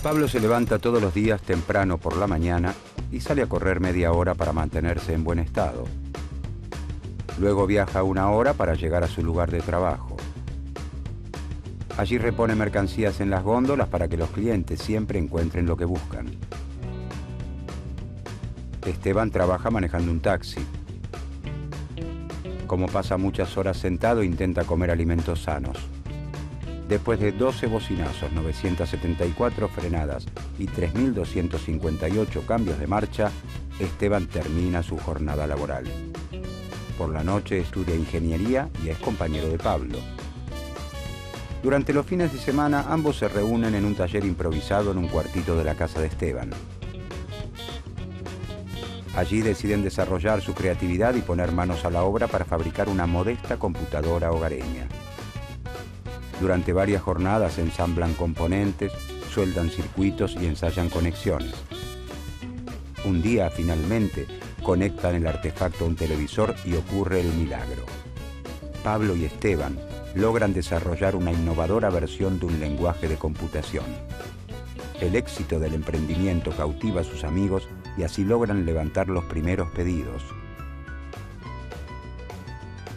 Pablo se levanta todos los días temprano por la mañana y sale a correr media hora para mantenerse en buen estado. Luego viaja 1 hora para llegar a su lugar de trabajo. Allí repone mercancías en las góndolas para que los clientes siempre encuentren lo que buscan. Esteban trabaja manejando un taxi. Como pasa muchas horas sentado, intenta comer alimentos sanos. Después de 12 bocinazos, 974 frenadas y 3.258 cambios de marcha, Esteban termina su jornada laboral. Por la noche estudia ingeniería y es compañero de Pablo. Durante los fines de semana, ambos se reúnen en un taller improvisado en un cuartito de la casa de Esteban. Allí deciden desarrollar su creatividad y poner manos a la obra para fabricar una modesta computadora hogareña. Durante varias jornadas ensamblan componentes, sueldan circuitos y ensayan conexiones. Un día, finalmente, conectan el artefacto a un televisor y ocurre el milagro. Pablo y Esteban logran desarrollar una innovadora versión de un lenguaje de computación. El éxito del emprendimiento cautiva a sus amigos y así logran levantar los primeros pedidos.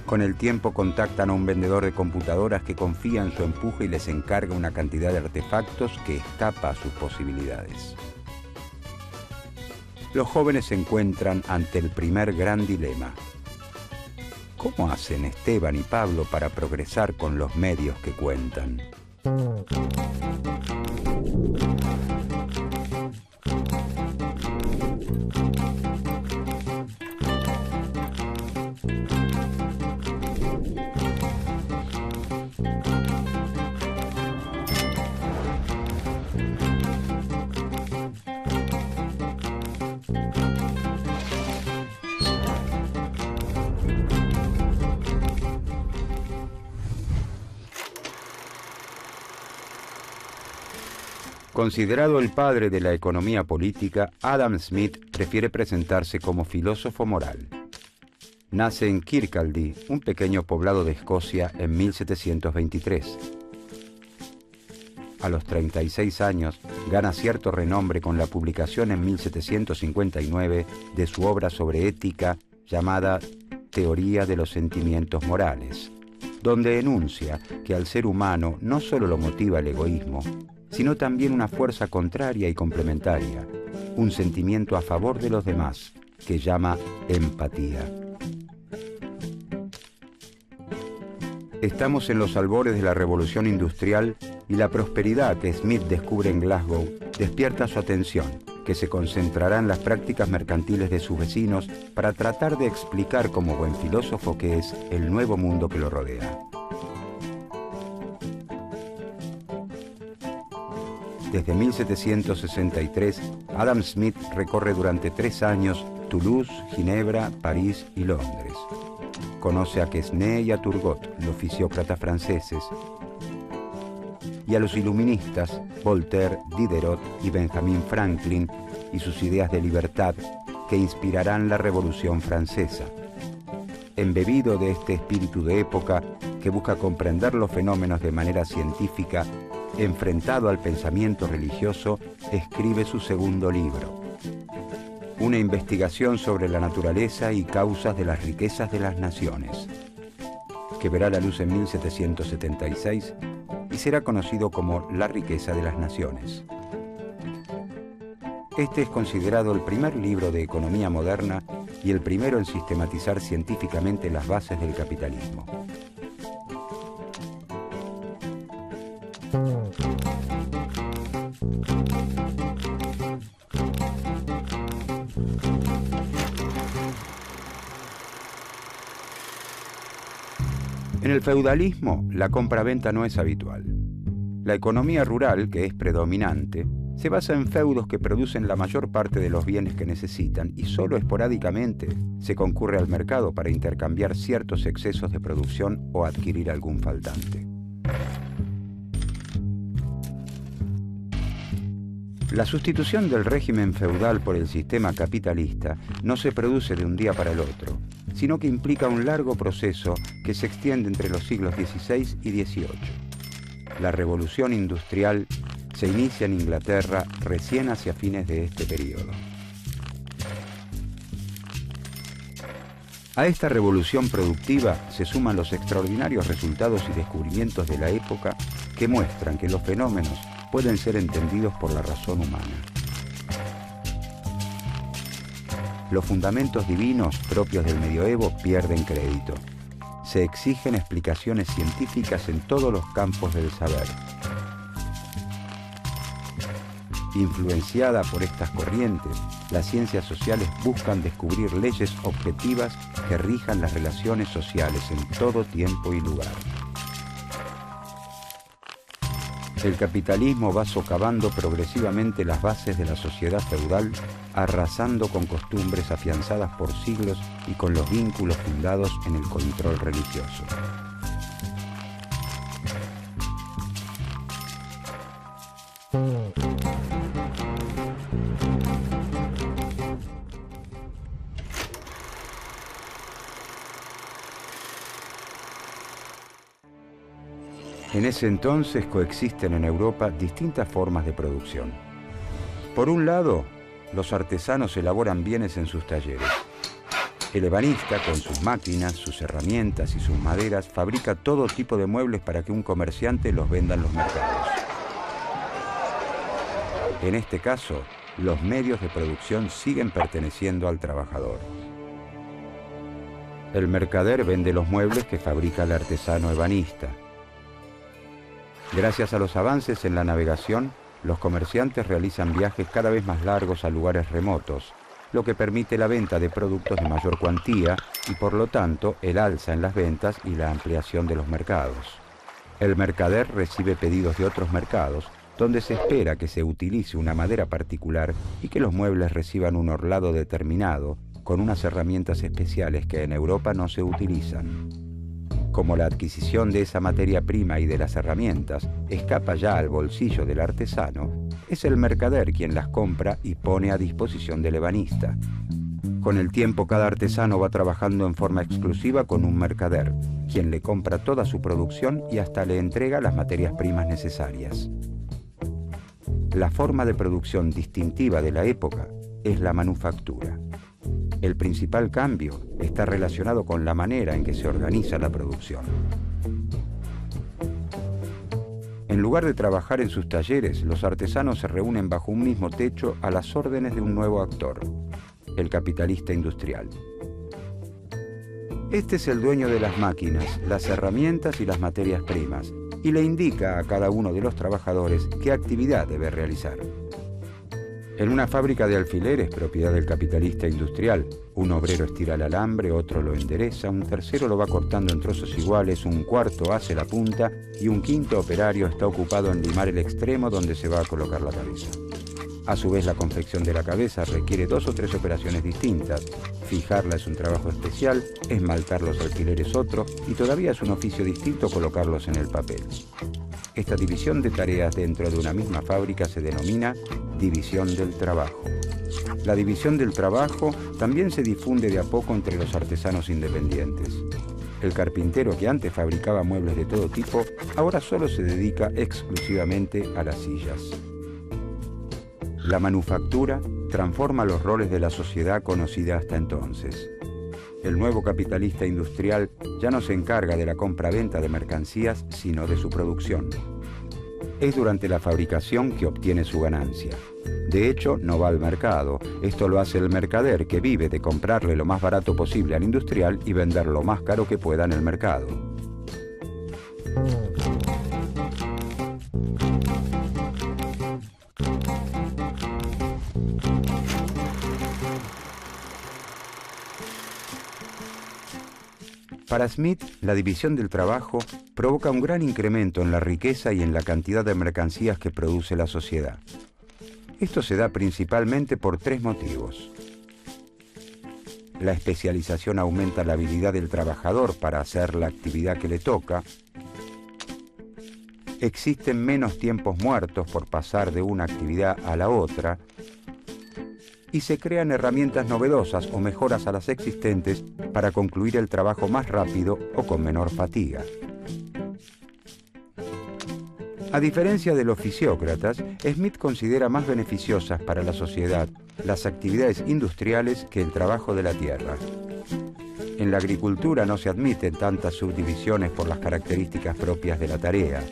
Con el tiempo contactan a un vendedor de computadoras que confía en su empuje y les encarga una cantidad de artefactos que escapa a sus posibilidades. Los jóvenes se encuentran ante el primer gran dilema. ¿Cómo hacen Esteban y Pablo para progresar con los medios que cuentan? Considerado el padre de la economía política, Adam Smith prefiere presentarse como filósofo moral. Nace en Kirkcaldy, un pequeño poblado de Escocia, en 1723. A los 36 años, gana cierto renombre con la publicación en 1759 de su obra sobre ética llamada Teoría de los sentimientos morales, donde enuncia que al ser humano no solo lo motiva el egoísmo, sino también una fuerza contraria y complementaria, un sentimiento a favor de los demás, que llama empatía. Estamos en los albores de la revolución industrial y la prosperidad que Smith descubre en Glasgow despierta su atención, que se concentrará en las prácticas mercantiles de sus vecinos para tratar de explicar como buen filósofo que es el nuevo mundo que lo rodea. Desde 1763, Adam Smith recorre durante 3 años Toulouse, Ginebra, París y Londres. Conoce a Quesnay y a Turgot, los fisiócratas franceses, y a los iluministas Voltaire, Diderot y Benjamin Franklin y sus ideas de libertad que inspirarán la Revolución Francesa. Embebido de este espíritu de época que busca comprender los fenómenos de manera científica, enfrentado al pensamiento religioso, escribe su segundo libro, una investigación sobre la naturaleza y causas de las riquezas de las naciones, que verá la luz en 1776 y será conocido como La riqueza de las naciones. Este es considerado el primer libro de economía moderna y el primero en sistematizar científicamente las bases del capitalismo. En el feudalismo, la compra-venta no es habitual. La economía rural, que es predominante, se basa en feudos que producen la mayor parte de los bienes que necesitan y solo esporádicamente se concurre al mercado para intercambiar ciertos excesos de producción o adquirir algún faltante. La sustitución del régimen feudal por el sistema capitalista no se produce de un día para el otro, sino que implica un largo proceso que se extiende entre los siglos XVI y XVIII. La revolución industrial se inicia en Inglaterra recién hacia fines de este periodo. A esta revolución productiva se suman los extraordinarios resultados y descubrimientos de la época que muestran que los fenómenos pueden ser entendidos por la razón humana. Los fundamentos divinos propios del medioevo pierden crédito. Se exigen explicaciones científicas en todos los campos del saber. Influenciada por estas corrientes, las ciencias sociales buscan descubrir leyes objetivas que rijan las relaciones sociales en todo tiempo y lugar. El capitalismo va socavando progresivamente las bases de la sociedad feudal, arrasando con costumbres afianzadas por siglos y con los vínculos fundados en el control religioso. En ese entonces coexisten en Europa distintas formas de producción. Por un lado, los artesanos elaboran bienes en sus talleres. El ebanista, con sus máquinas, sus herramientas y sus maderas, fabrica todo tipo de muebles para que un comerciante los venda en los mercados. En este caso, los medios de producción siguen perteneciendo al trabajador. El mercader vende los muebles que fabrica el artesano ebanista. Gracias a los avances en la navegación, los comerciantes realizan viajes cada vez más largos a lugares remotos, lo que permite la venta de productos de mayor cuantía y, por lo tanto, el alza en las ventas y la ampliación de los mercados. El mercader recibe pedidos de otros mercados, donde se espera que se utilice una madera particular y que los muebles reciban un orlado determinado, con unas herramientas especiales que en Europa no se utilizan. Como la adquisición de esa materia prima y de las herramientas escapa ya al bolsillo del artesano, es el mercader quien las compra y pone a disposición del ebanista. Con el tiempo, cada artesano va trabajando en forma exclusiva con un mercader, quien le compra toda su producción y hasta le entrega las materias primas necesarias. La forma de producción distintiva de la época es la manufactura. El principal cambio está relacionado con la manera en que se organiza la producción. En lugar de trabajar en sus talleres, los artesanos se reúnen bajo un mismo techo a las órdenes de un nuevo actor, el capitalista industrial. Este es el dueño de las máquinas, las herramientas y las materias primas, y le indica a cada uno de los trabajadores qué actividad debe realizar. En una fábrica de alfileres, propiedad del capitalista industrial, un obrero estira el alambre, otro lo endereza, un tercero lo va cortando en trozos iguales, un cuarto hace la punta y un quinto operario está ocupado en limar el extremo donde se va a colocar la cabeza. A su vez, la confección de la cabeza requiere 2 o 3 operaciones distintas. Fijarla es un trabajo especial, esmaltar los alfileres otro y todavía es un oficio distinto colocarlos en el papel. Esta división de tareas dentro de una misma fábrica se denomina división del trabajo. La división del trabajo también se difunde de a poco entre los artesanos independientes. El carpintero, que antes fabricaba muebles de todo tipo, ahora solo se dedica exclusivamente a las sillas. La manufactura transforma los roles de la sociedad conocida hasta entonces. El nuevo capitalista industrial ya no se encarga de la compra-venta de mercancías, sino de su producción. Es durante la fabricación que obtiene su ganancia. De hecho, no va al mercado. Esto lo hace el mercader, que vive de comprarle lo más barato posible al industrial y vender lo más caro que pueda en el mercado. Para Smith, la división del trabajo provoca un gran incremento en la riqueza y en la cantidad de mercancías que produce la sociedad. Esto se da principalmente por 3 motivos. La especialización aumenta la habilidad del trabajador para hacer la actividad que le toca. Existen menos tiempos muertos por pasar de una actividad a la otra. Y se crean herramientas novedosas o mejoras a las existentes para concluir el trabajo más rápido o con menor fatiga. A diferencia de los fisiócratas, Smith considera más beneficiosas para la sociedad las actividades industriales que el trabajo de la tierra. En la agricultura no se admiten tantas subdivisiones por las características propias de la tarea.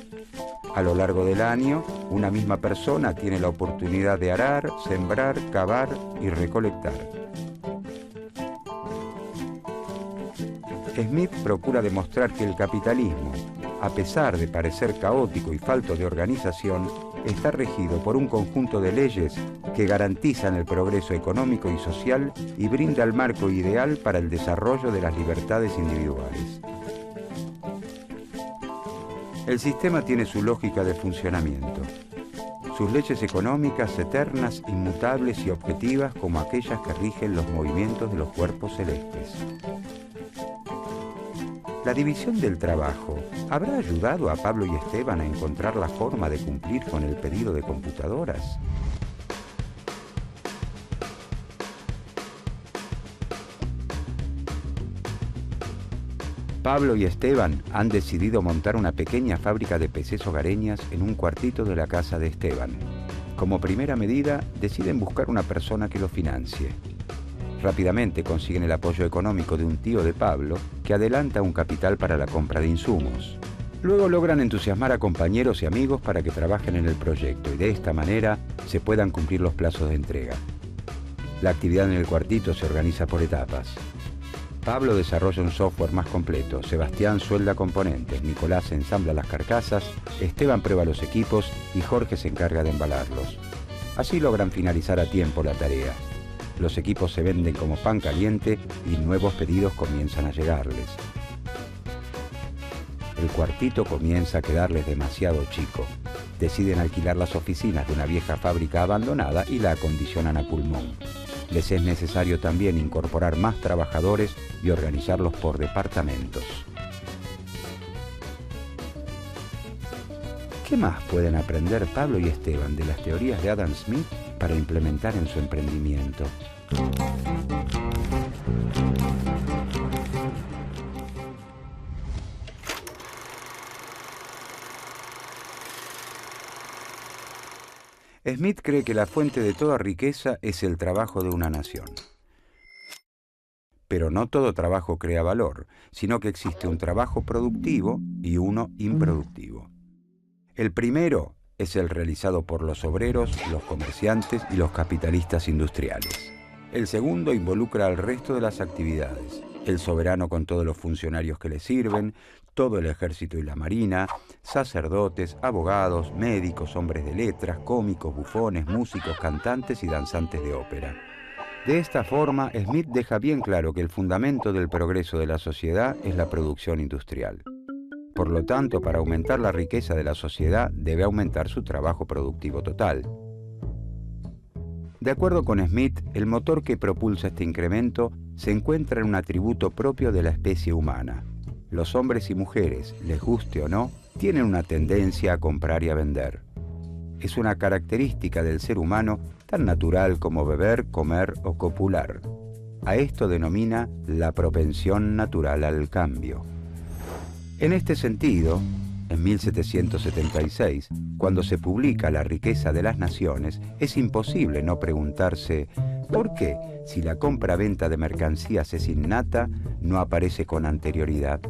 A lo largo del año, una misma persona tiene la oportunidad de arar, sembrar, cavar y recolectar. Smith procura demostrar que el capitalismo, a pesar de parecer caótico y falto de organización, está regido por un conjunto de leyes que garantizan el progreso económico y social y brinda el marco ideal para el desarrollo de las libertades individuales. El sistema tiene su lógica de funcionamiento, sus leyes económicas eternas, inmutables y objetivas como aquellas que rigen los movimientos de los cuerpos celestes. La división del trabajo ¿habrá ayudado a Pablo y Esteban a encontrar la forma de cumplir con el pedido de computadoras? Pablo y Esteban han decidido montar una pequeña fábrica de PCs hogareñas en un cuartito de la casa de Esteban. Como primera medida, deciden buscar una persona que lo financie. Rápidamente consiguen el apoyo económico de un tío de Pablo, que adelanta un capital para la compra de insumos. Luego logran entusiasmar a compañeros y amigos para que trabajen en el proyecto y de esta manera se puedan cumplir los plazos de entrega. La actividad en el cuartito se organiza por etapas. Pablo desarrolla un software más completo, Sebastián suelda componentes, Nicolás ensambla las carcasas, Esteban prueba los equipos y Jorge se encarga de embalarlos. Así logran finalizar a tiempo la tarea. Los equipos se venden como pan caliente y nuevos pedidos comienzan a llegarles. El cuartito comienza a quedarles demasiado chico. Deciden alquilar las oficinas de una vieja fábrica abandonada y la acondicionan a pulmón. Les es necesario también incorporar más trabajadores y organizarlos por departamentos. ¿Qué más pueden aprender Pablo y Esteban de las teorías de Adam Smith para implementar en su emprendimiento? Smith cree que la fuente de toda riqueza es el trabajo de una nación. Pero no todo trabajo crea valor, sino que existe un trabajo productivo y uno improductivo. El primero es el realizado por los obreros, los comerciantes y los capitalistas industriales. El segundo involucra al resto de las actividades, el soberano con todos los funcionarios que le sirven, todo el ejército y la marina, sacerdotes, abogados, médicos, hombres de letras, cómicos, bufones, músicos, cantantes y danzantes de ópera. De esta forma, Smith deja bien claro que el fundamento del progreso de la sociedad es la producción industrial. Por lo tanto, para aumentar la riqueza de la sociedad, debe aumentar su trabajo productivo total. De acuerdo con Smith, el motor que propulsa este incremento se encuentra en un atributo propio de la especie humana. Los hombres y mujeres, les guste o no, tienen una tendencia a comprar y a vender. Es una característica del ser humano tan natural como beber, comer o copular. A esto denomina la propensión natural al cambio. En este sentido, en 1776, cuando se publica La riqueza de las naciones, es imposible no preguntarse ¿por qué, si la compra-venta de mercancías es innata, no aparece con anterioridad?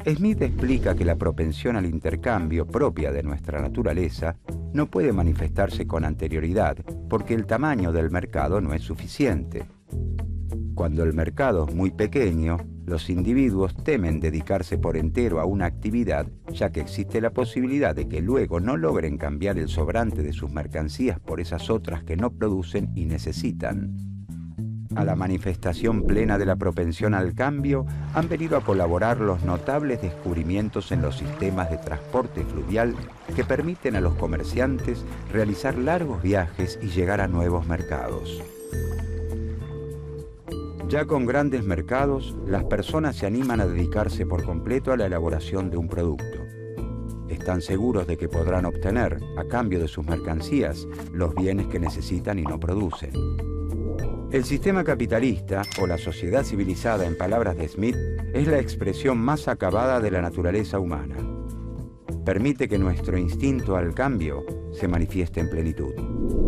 Smith explica que la propensión al intercambio propia de nuestra naturaleza no puede manifestarse con anterioridad porque el tamaño del mercado no es suficiente. Cuando el mercado es muy pequeño, los individuos temen dedicarse por entero a una actividad, ya que existe la posibilidad de que luego no logren cambiar el sobrante de sus mercancías por esas otras que no producen y necesitan. A la manifestación plena de la propensión al cambio han venido a colaborar los notables descubrimientos en los sistemas de transporte fluvial que permiten a los comerciantes realizar largos viajes y llegar a nuevos mercados. Ya con grandes mercados, las personas se animan a dedicarse por completo a la elaboración de un producto. Están seguros de que podrán obtener, a cambio de sus mercancías, los bienes que necesitan y no producen. El sistema capitalista, o la sociedad civilizada en palabras de Smith, es la expresión más acabada de la naturaleza humana. Permite que nuestro instinto al cambio se manifieste en plenitud.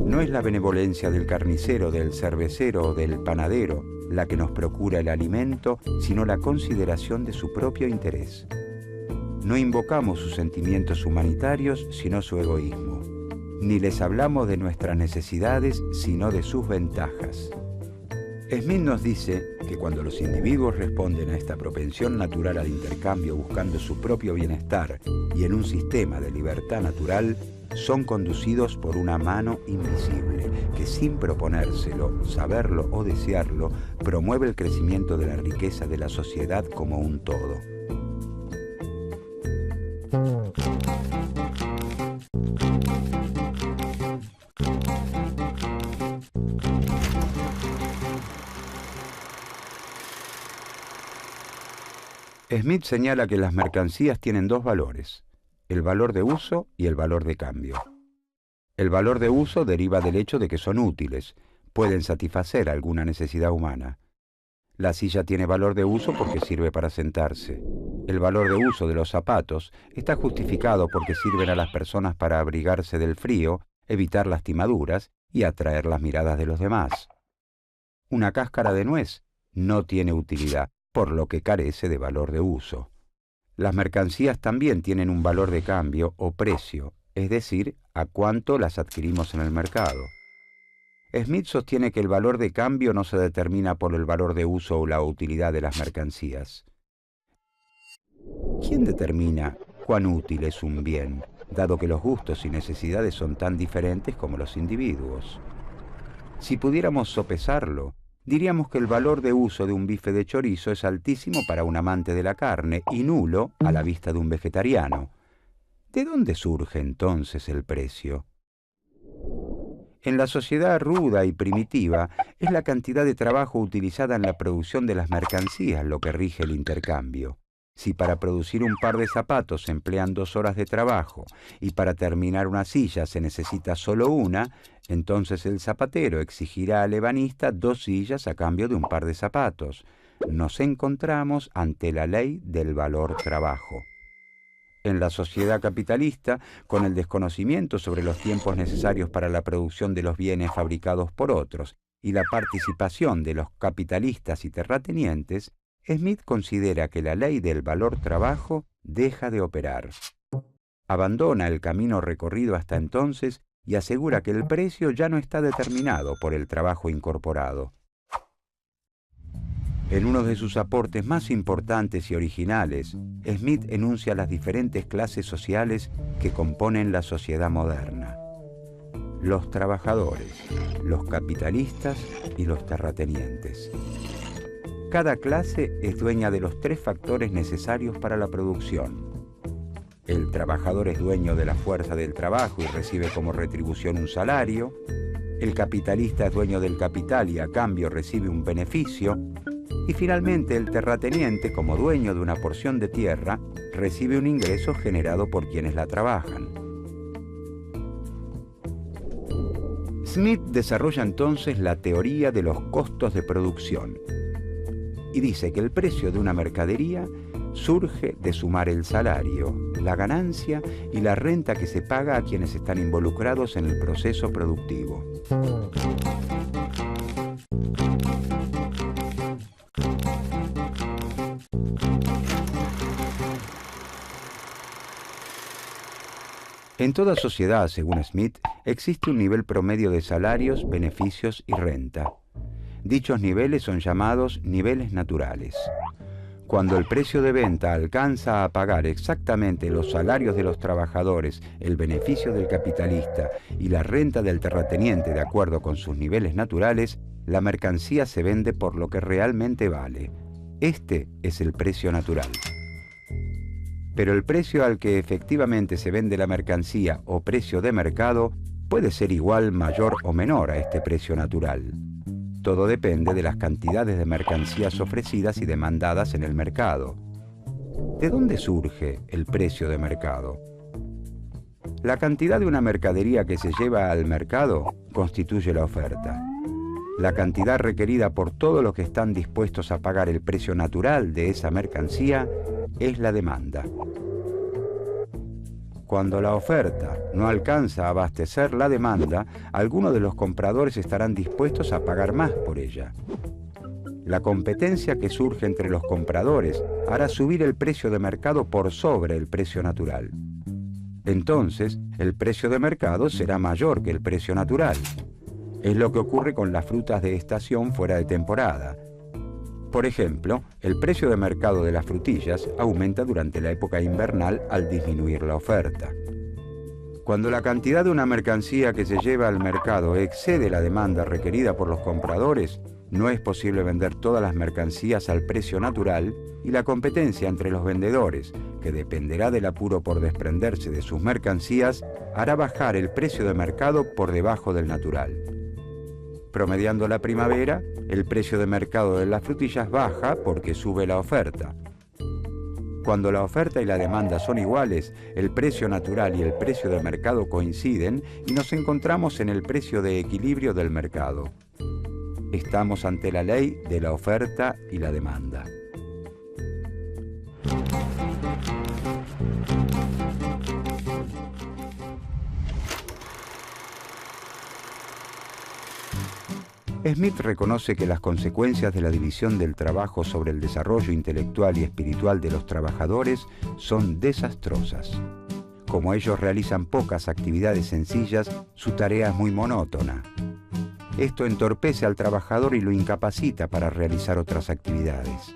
No es la benevolencia del carnicero, del cervecero o del panadero la que nos procura el alimento, sino la consideración de su propio interés. No invocamos sus sentimientos humanitarios, sino su egoísmo. Ni les hablamos de nuestras necesidades, sino de sus ventajas. Smith nos dice que cuando los individuos responden a esta propensión natural al intercambio buscando su propio bienestar y en un sistema de libertad natural, son conducidos por una mano invisible que, sin proponérselo, saberlo o desearlo, promueve el crecimiento de la riqueza de la sociedad como un todo. Smith señala que las mercancías tienen dos valores: el valor de uso y el valor de cambio. El valor de uso deriva del hecho de que son útiles, pueden satisfacer alguna necesidad humana. La silla tiene valor de uso porque sirve para sentarse. El valor de uso de los zapatos está justificado porque sirven a las personas para abrigarse del frío, evitar lastimaduras y atraer las miradas de los demás. Una cáscara de nuez no tiene utilidad, por lo que carece de valor de uso. Las mercancías también tienen un valor de cambio o precio, es decir, a cuánto las adquirimos en el mercado. Smith sostiene que el valor de cambio no se determina por el valor de uso o la utilidad de las mercancías. ¿Quién determina cuán útil es un bien, dado que los gustos y necesidades son tan diferentes como los individuos? Si pudiéramos sopesarlo, diríamos que el valor de uso de un bife de chorizo es altísimo para un amante de la carne y nulo a la vista de un vegetariano. ¿De dónde surge entonces el precio? En la sociedad ruda y primitiva, es la cantidad de trabajo utilizada en la producción de las mercancías lo que rige el intercambio. Si para producir un par de zapatos se emplean 2 horas de trabajo y para terminar una silla se necesita solo una, entonces el zapatero exigirá al ebanista 2 sillas a cambio de un par de zapatos. Nos encontramos ante la ley del valor trabajo. En la sociedad capitalista, con el desconocimiento sobre los tiempos necesarios para la producción de los bienes fabricados por otros y la participación de los capitalistas y terratenientes, Smith considera que la ley del valor trabajo deja de operar. Abandona el camino recorrido hasta entonces y asegura que el precio ya no está determinado por el trabajo incorporado. En uno de sus aportes más importantes y originales, Smith enuncia las diferentes clases sociales que componen la sociedad moderna: los trabajadores, los capitalistas y los terratenientes. Cada clase es dueña de los 3 factores necesarios para la producción. El trabajador es dueño de la fuerza del trabajo y recibe como retribución un salario. El capitalista es dueño del capital y a cambio recibe un beneficio. Y finalmente el terrateniente, como dueño de una porción de tierra, recibe un ingreso generado por quienes la trabajan. Smith desarrolla entonces la teoría de los costos de producción y dice que el precio de una mercadería surge de sumar el salario, la ganancia y la renta que se paga a quienes están involucrados en el proceso productivo. En toda sociedad, según Smith, existe un nivel promedio de salarios, beneficios y renta. Dichos niveles son llamados niveles naturales. Cuando el precio de venta alcanza a pagar exactamente los salarios de los trabajadores, el beneficio del capitalista y la renta del terrateniente de acuerdo con sus niveles naturales, la mercancía se vende por lo que realmente vale. Este es el precio natural. Pero el precio al que efectivamente se vende la mercancía o precio de mercado puede ser igual, mayor o menor a este precio natural. Todo depende de las cantidades de mercancías ofrecidas y demandadas en el mercado. ¿De dónde surge el precio de mercado? La cantidad de una mercadería que se lleva al mercado constituye la oferta. La cantidad requerida por todos los que están dispuestos a pagar el precio natural de esa mercancía es la demanda. Cuando la oferta no alcanza a abastecer la demanda, algunos de los compradores estarán dispuestos a pagar más por ella. La competencia que surge entre los compradores hará subir el precio de mercado por sobre el precio natural. Entonces, el precio de mercado será mayor que el precio natural. Es lo que ocurre con las frutas de estación fuera de temporada. Por ejemplo, el precio de mercado de las frutillas aumenta durante la época invernal al disminuir la oferta. Cuando la cantidad de una mercancía que se lleva al mercado excede la demanda requerida por los compradores, no es posible vender todas las mercancías al precio natural y la competencia entre los vendedores, que dependerá del apuro por desprenderse de sus mercancías, hará bajar el precio de mercado por debajo del natural. Promediando la primavera, el precio de mercado de las frutillas baja porque sube la oferta. Cuando la oferta y la demanda son iguales, el precio natural y el precio de mercado coinciden y nos encontramos en el precio de equilibrio del mercado. Estamos ante la ley de la oferta y la demanda. Smith reconoce que las consecuencias de la división del trabajo sobre el desarrollo intelectual y espiritual de los trabajadores son desastrosas. Como ellos realizan pocas actividades sencillas, su tarea es muy monótona. Esto entorpece al trabajador y lo incapacita para realizar otras actividades.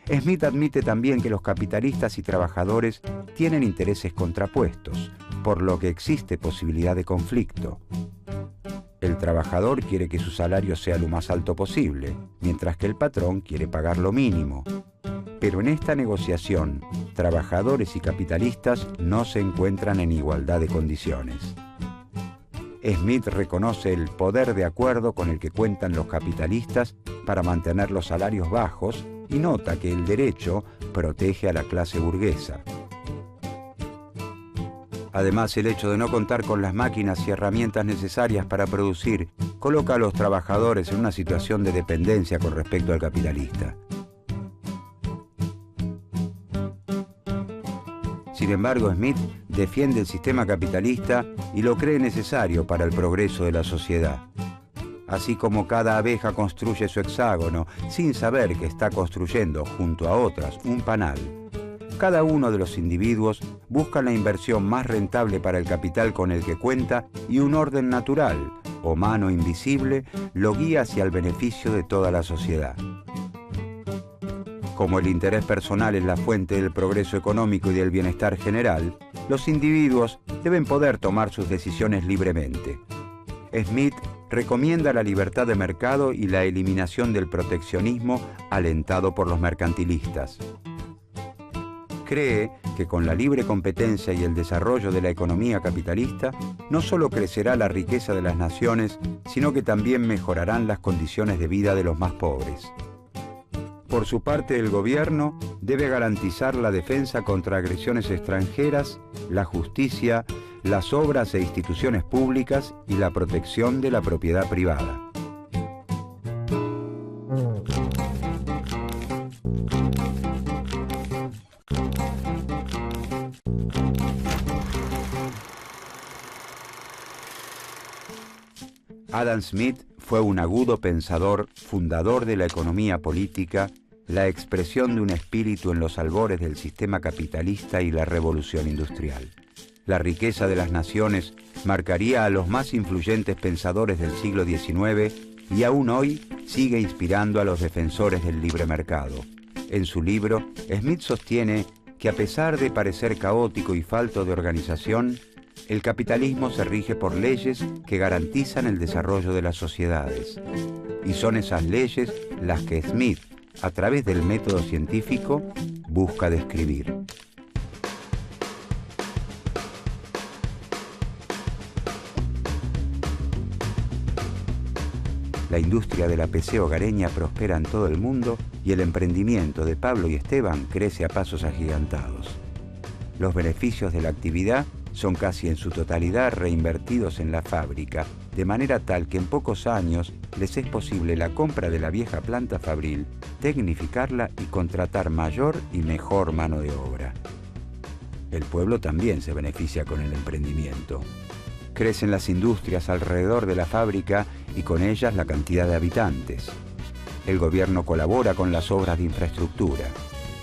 Smith admite también que los capitalistas y trabajadores tienen intereses contrapuestos, por lo que existe posibilidad de conflicto. El trabajador quiere que su salario sea lo más alto posible, mientras que el patrón quiere pagar lo mínimo. Pero en esta negociación, trabajadores y capitalistas no se encuentran en igualdad de condiciones. Smith reconoce el poder de acuerdo con el que cuentan los capitalistas para mantener los salarios bajos y nota que el derecho protege a la clase burguesa. Además, el hecho de no contar con las máquinas y herramientas necesarias para producir coloca a los trabajadores en una situación de dependencia con respecto al capitalista. Sin embargo, Smith defiende el sistema capitalista y lo cree necesario para el progreso de la sociedad. Así como cada abeja construye su hexágono sin saber que está construyendo junto a otras un panal, cada uno de los individuos busca la inversión más rentable para el capital con el que cuenta y un orden natural, o mano invisible, lo guía hacia el beneficio de toda la sociedad. Como el interés personal es la fuente del progreso económico y del bienestar general, los individuos deben poder tomar sus decisiones libremente. Smith recomienda la libertad de mercado y la eliminación del proteccionismo alentado por los mercantilistas. Cree que con la libre competencia y el desarrollo de la economía capitalista, no solo crecerá la riqueza de las naciones, sino que también mejorarán las condiciones de vida de los más pobres. Por su parte, el gobierno debe garantizar la defensa contra agresiones extranjeras, la justicia, las obras e instituciones públicas y la protección de la propiedad privada. Adam Smith fue un agudo pensador, fundador de la economía política, la expresión de un espíritu en los albores del sistema capitalista y la revolución industrial. La riqueza de las naciones marcaría a los más influyentes pensadores del siglo XIX y aún hoy sigue inspirando a los defensores del libre mercado. En su libro, Smith sostiene que a pesar de parecer caótico y falto de organización, el capitalismo se rige por leyes que garantizan el desarrollo de las sociedades. Y son esas leyes las que Smith, a través del método científico, busca describir. La industria de la PC hogareña prospera en todo el mundo y el emprendimiento de Pablo y Esteban crece a pasos agigantados. Los beneficios de la actividad son casi en su totalidad reinvertidos en la fábrica, de manera tal que en pocos años les es posible la compra de la vieja planta fabril, tecnificarla y contratar mayor y mejor mano de obra. El pueblo también se beneficia con el emprendimiento. Crecen las industrias alrededor de la fábrica y con ellas la cantidad de habitantes. El gobierno colabora con las obras de infraestructura,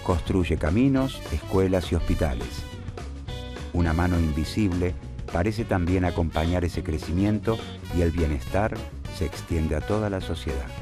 construye caminos, escuelas y hospitales. Una mano invisible parece también acompañar ese crecimiento y el bienestar se extiende a toda la sociedad.